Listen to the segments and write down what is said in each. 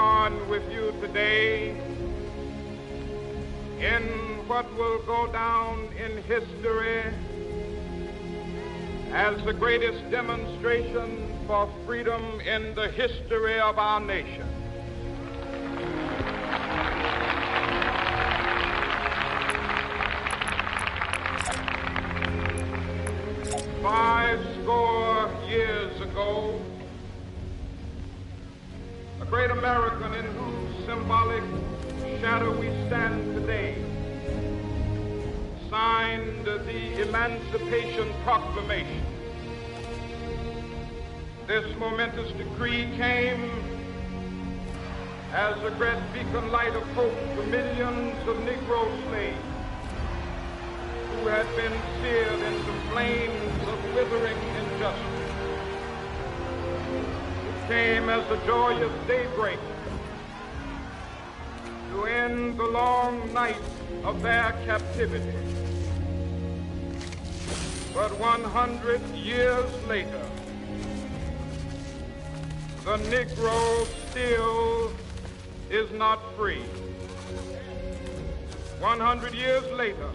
join with you today in what will go down in history as the greatest demonstration for freedom in the history of our nation. Fourscore years ago, a great American in whose symbolic shadow we stand today signed the Emancipation Proclamation. This momentous decree came as a great beacon light of hope to millions of Negro slaves who had been seared into flames of withering injustice. It came as a joyous daybreak to end the long night of their captivity. But 100 years later, the Negro still is not free. 100 years later,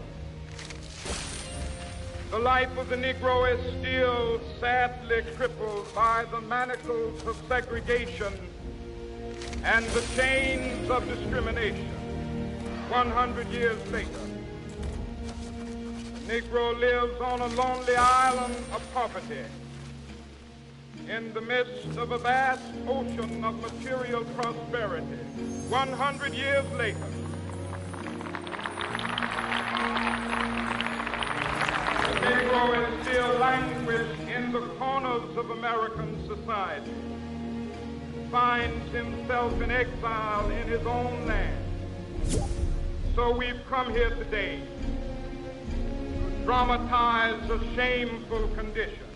the life of the Negro is still sadly crippled by the manacles of segregation and the chains of discrimination. 100 years later, the Negro lives on a lonely island of poverty in the midst of a vast ocean of material prosperity. 100 years later, the Negro is still languished in the corners of American society, finds himself in exile in his own land. So we've come here today to dramatize a shameful condition.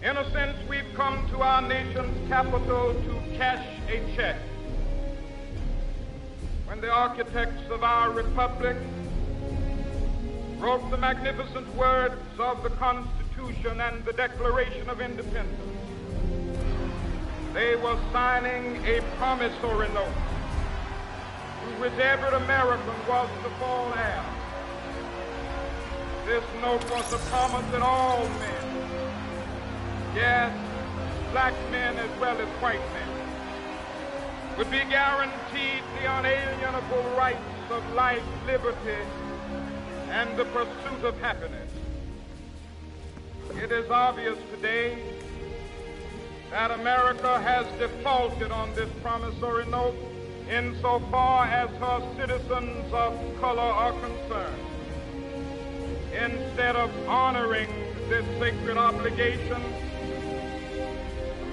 In a sense, we've come to our nation's capital to cash a check. When the architects of our republic wrote the magnificent words of the Constitution and the Declaration of Independence, they were signing a promissory note to which every American was to fall heir. This note was a promise that all men, yes, black men as well as white men, would be guaranteed the unalienable rights of life, liberty, and the pursuit of happiness. It is obvious today that America has defaulted on this promissory note insofar as her citizens of color are concerned. Instead of honoring this sacred obligation,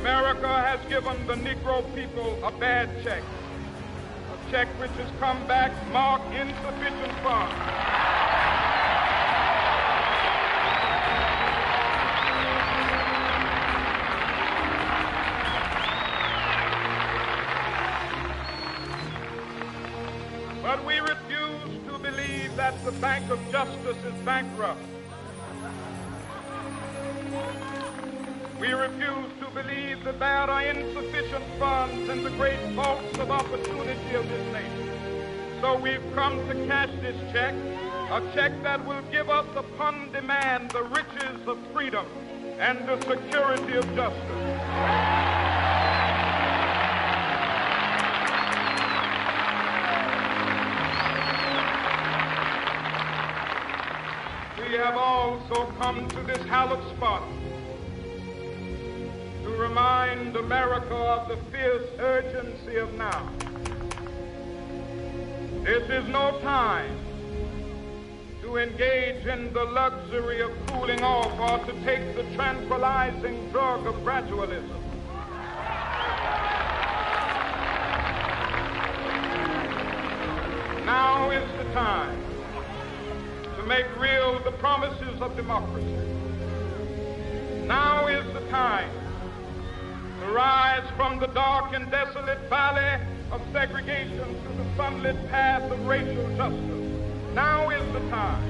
America has given the Negro people a bad check, a check which has come back marked insufficient funds. But we refuse to believe that the Bank of Justice is bankrupt. We refuse to believe that there are insufficient funds in the great vaults of opportunity of this nation. So we've come to cash this check, a check that will give us upon demand the riches of freedom and the security of justice. We have also come to this hallowed spot to remind America of the fierce urgency of now. This is no time to engage in the luxury of cooling off or to take the tranquilizing drug of gradualism. Now is the time to make real the promises of democracy. Now is the time to rise from the dark and desolate valley of segregation to the sunlit path of racial justice. Now is the time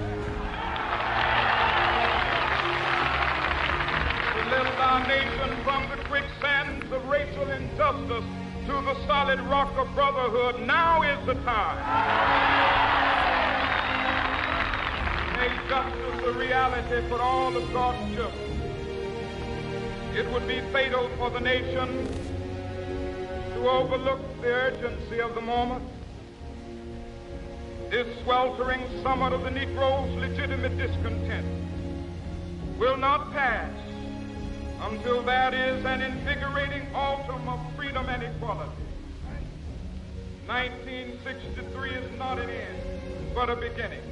to lift our nation from the quicksands of racial injustice to the solid rock of brotherhood. Now is the time. Make justice a reality for all of God's children. It would be fatal for the nation to overlook the urgency of the moment. This sweltering summit of the Negro's legitimate discontent will not pass until there is an invigorating autumn of freedom and equality. 1963 is not an end, but a beginning.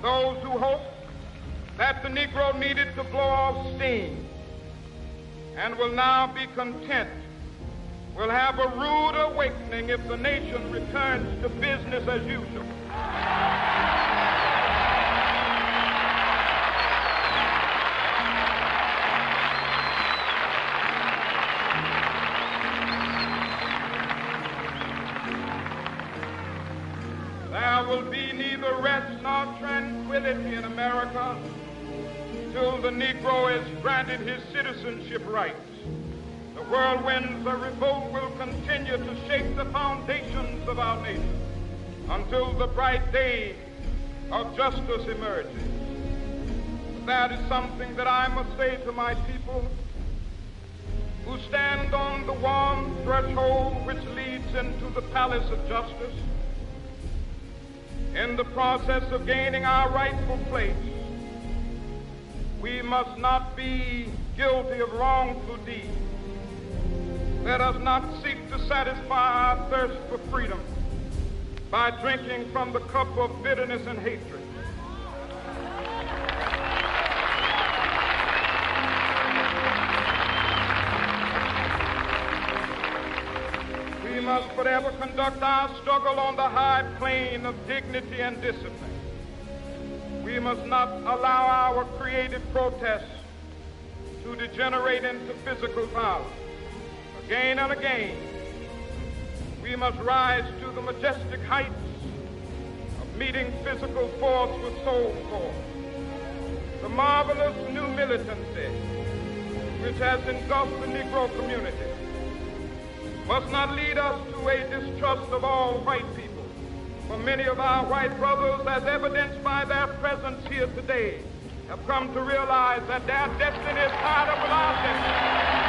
Those who hope that the Negro needed to blow off steam and will now be content will have a rude awakening if the nation returns to business as usual. There will be neither rest nor tranquility in America till the Negro is granted his citizenship rights. The whirlwinds of revolt will continue to shake the foundations of our nation until the bright day of justice emerges. That is something that I must say to my people who stand on the warm threshold which leads into the palace of justice. In the process of gaining our rightful place, we must not be guilty of wrongful deeds. Let us not seek to satisfy our thirst for freedom by drinking from the cup of bitterness and hatred. We must forever conduct our struggle on the high plane of dignity and discipline. We must not allow our creative protests to degenerate into physical violence. Again and again, we must rise to the majestic heights of meeting physical force with soul force. The marvelous new militancy which has engulfed the Negro community must not lead us to a distrust of all white people. For many of our white brothers, as evidenced by their presence here today, have come to realize that their destiny is tied up with our destiny.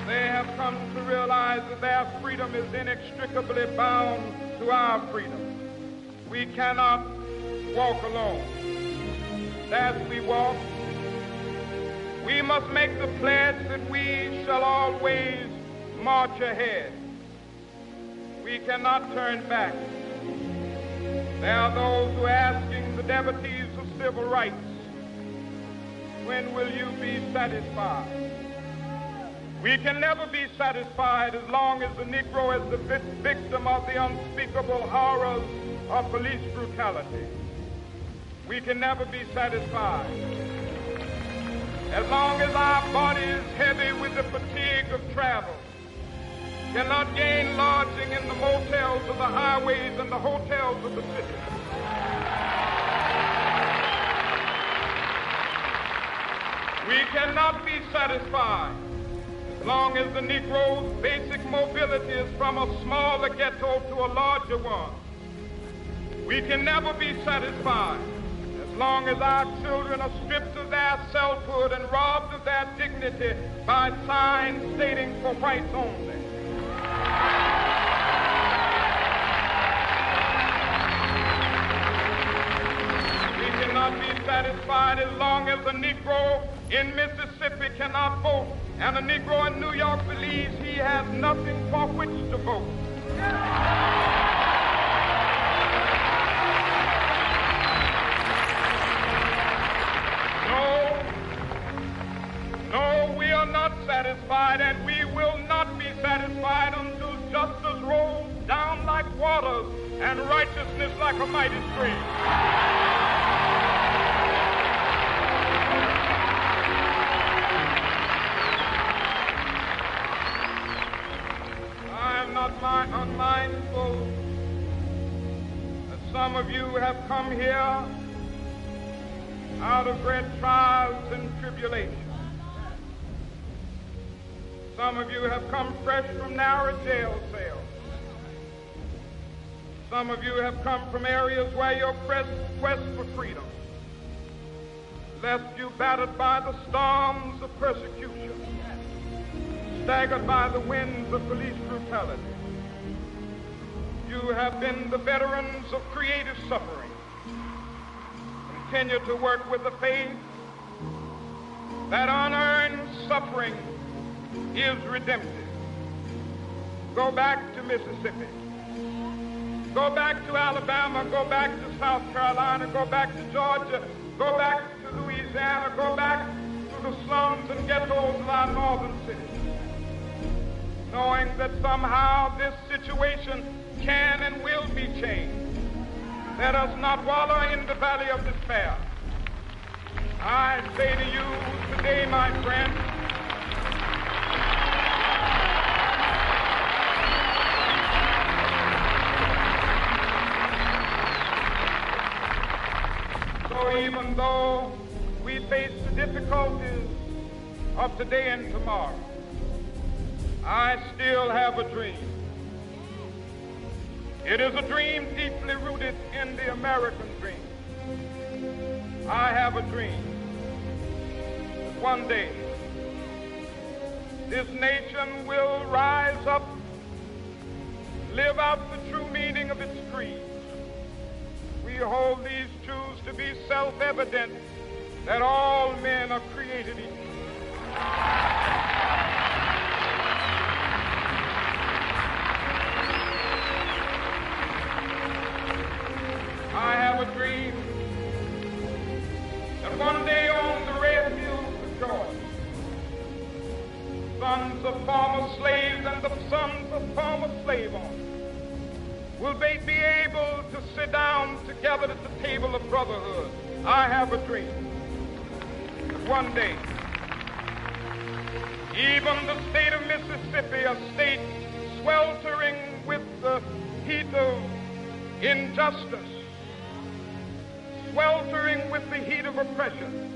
They have come to realize that their freedom is inextricably bound to our freedom. We cannot walk alone. As we walk, we must make the pledge that we shall always march ahead. We cannot turn back. There are those who are asking the devotees of civil rights, when will you be satisfied? We can never be satisfied as long as the Negro is the victim of the unspeakable horrors of police brutality. We can never be satisfied as long as our body is heavy with the fatigue of travel, cannot gain lodging in the motels of the highways and the hotels of the city. We cannot be satisfied as long as the Negro's basic mobility is from a smaller ghetto to a larger one. We can never be satisfied as long as our children are stripped of their selfhood and robbed of their dignity by signs stating for whites only. We cannot be satisfied as long as a Negro in Mississippi cannot vote and a Negro in New York believes he has nothing for which to vote. No, we are not satisfied, and we will not be satisfied until justice rolls down like waters and righteousness like a mighty stream. I am not unmindful that some of you have come here out of great trials and tribulations. Some of you have come fresh from narrow jail cells. Some of you have come from areas where your quest for freedom left you battered by the storms of persecution, staggered by the winds of police brutality. You have been the veterans of creative suffering. Continue to work with the faith that unearned suffering is redemptive. Go back to Mississippi. Go back to Alabama. Go back to South Carolina. Go back to Georgia. Go back to Louisiana. Go back to the slums and ghettos of our northern cities, knowing that somehow this situation can and will be changed. Let us not wallow in the valley of despair. I say to you today, my friend, so even though we face the difficulties of today and tomorrow, I still have a dream. It is a dream deeply rooted in the American dream. I have a dream that one day this nation will rise up, live out the true meaning of its creed. We hold these truths to be self-evident, that all men are created equal. I have a dream that one day on the red hills of Georgia, sons of former slaves and the sons of former slave owners will be able to sit down together at the table of brotherhood. I have a dream that one day even the state of Mississippi, a state sweltering with the heat of injustice, sweltering with the heat of oppression,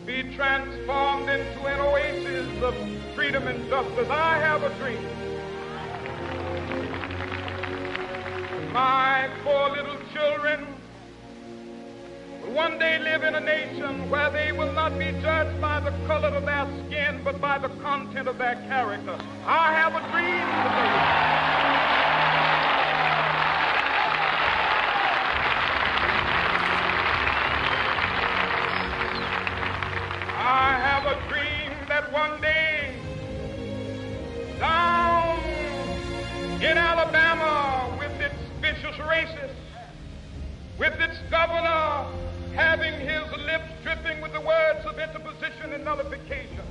be transformed into an oasis of freedom and justice. I have a dream. My four little children will one day live in a nation where they will not be judged by the color of their skin, but by the content of their character. I have a dream today. I have a dream that one day down in Alabama, with its vicious racists, with its governor having his lips dripping with the words of interposition and nullification,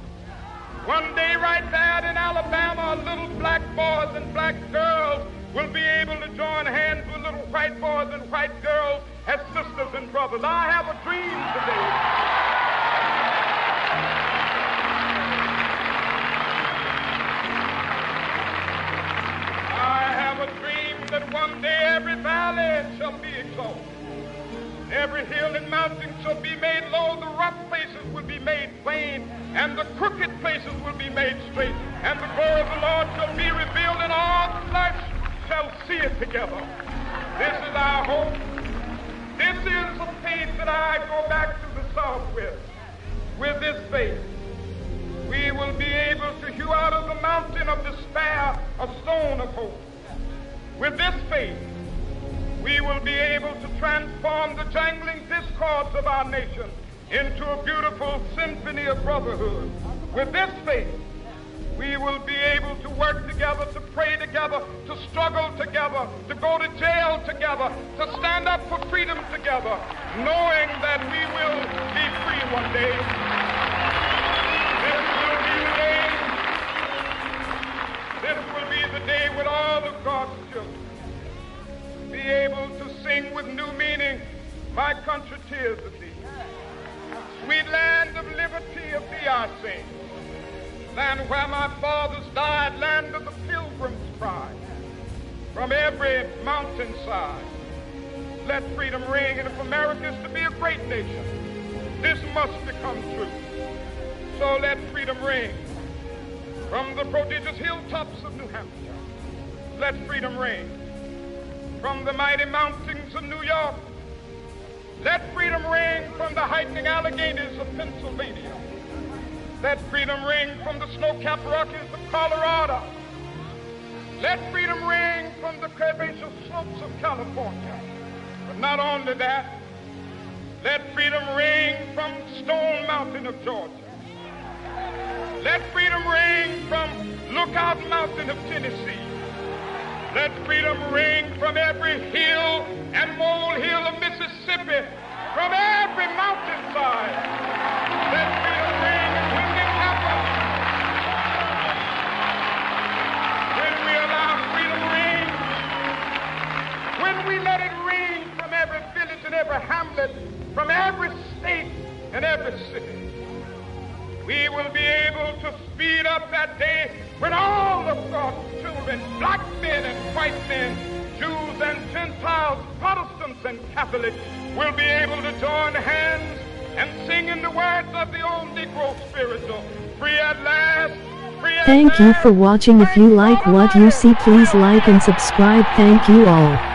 one day right there in Alabama, little black boys and black girls will be able to join hands with little white boys and white girls as sisters and brothers. I have a dream today. That one day every valley shall be exalted, every hill and mountain shall be made low, the rough places will be made plain, and the crooked places will be made straight, and the glory of the Lord shall be revealed, and all flesh shall see it together. This is our hope. This is the faith that I go back to the South with. With this faith, we will be able to hew out of the mountain of despair a stone of hope. With this faith, we will be able to transform the jangling discords of our nation into a beautiful symphony of brotherhood. With this faith, we will be able to work together, to pray together, to struggle together, to go to jail together, to stand up for freedom together, knowing that we will be free one day. This will be the day when all of God's children be able to sing with new meaning, my country, tears of thee. Sweet land of liberty of thee I sing. Land where my fathers died, land of the pilgrim's pride. From every mountainside, let freedom ring. And if America is to be a great nation, this must become true. So let freedom ring from the prodigious hilltops of New Hampshire. Let freedom ring from the mighty mountains of New York. Let freedom ring from the heightening Alleghenies of Pennsylvania. Let freedom ring from the snow-capped Rockies of Colorado. Let freedom ring from the herbaceous slopes of California. But not only that, let freedom ring from Stone Mountain of Georgia. Let freedom ring from Lookout Mountain of Tennessee. Let freedom ring from every hill and molehill of Mississippi, from every mountainside. Let freedom ring, and when it happens, when we allow freedom ring, when we let it ring from every village and every hamlet, from every state and every city, we will be able to speed up that day when all of God's children, black men and white men, Jews and Gentiles, Protestants and Catholics, will be able to join hands and sing in the words of the old Negro spiritual, free at last, free at last. Thank you for watching. If you like what you see, please like and subscribe. Thank you all.